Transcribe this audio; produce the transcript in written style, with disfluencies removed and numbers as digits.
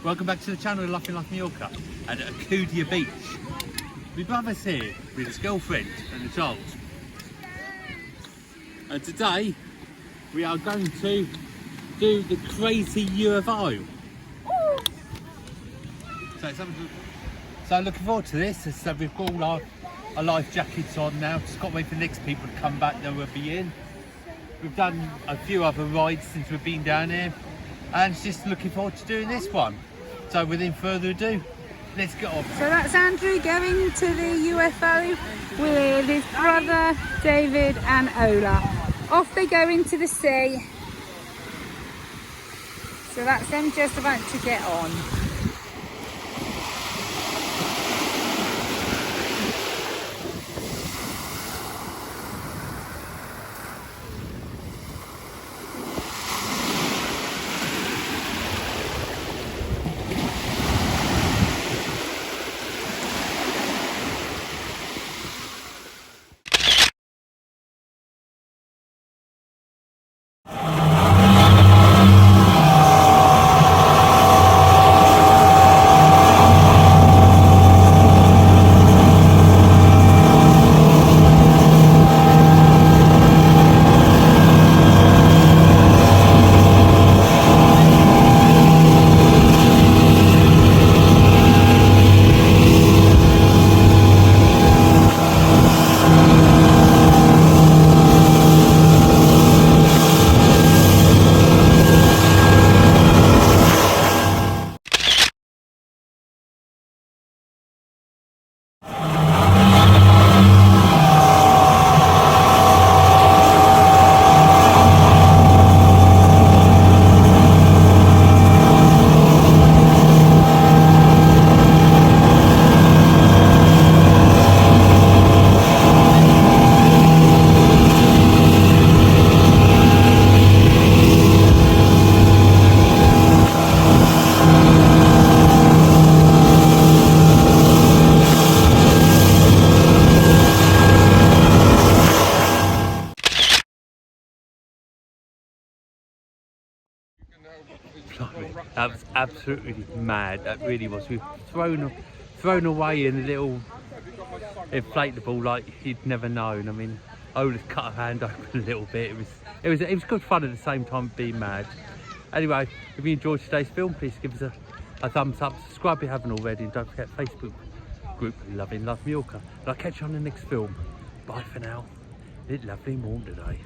Welcome back to the channel of Laughing Like Mallorca at Alcudia Beach. My brother's here with his girlfriend and a child. And today we are going to do the crazy UFO. So looking forward to this. So we've got all our life jackets on now. Just got to wait for the next people to come back, then we'll be in. We've done a few other rides since we've been down here, and just looking forward to doing this one. So without further ado, let's get on. So that's Andrew going to the UFO with his brother David and Ola. Off they go into the sea. So that's them just about to get on. That was absolutely mad. That really was. We've thrown away in a little inflatable like you'd never known. I mean, Ola's cut her hand open a little bit. It was good fun at the same time being mad. Anyway, if you enjoyed today's film, please give us a thumbs up, subscribe if you haven't already, and don't forget Facebook group Loving Like Mallorca. And I'll catch you on the next film. Bye for now. It's lovely morning today.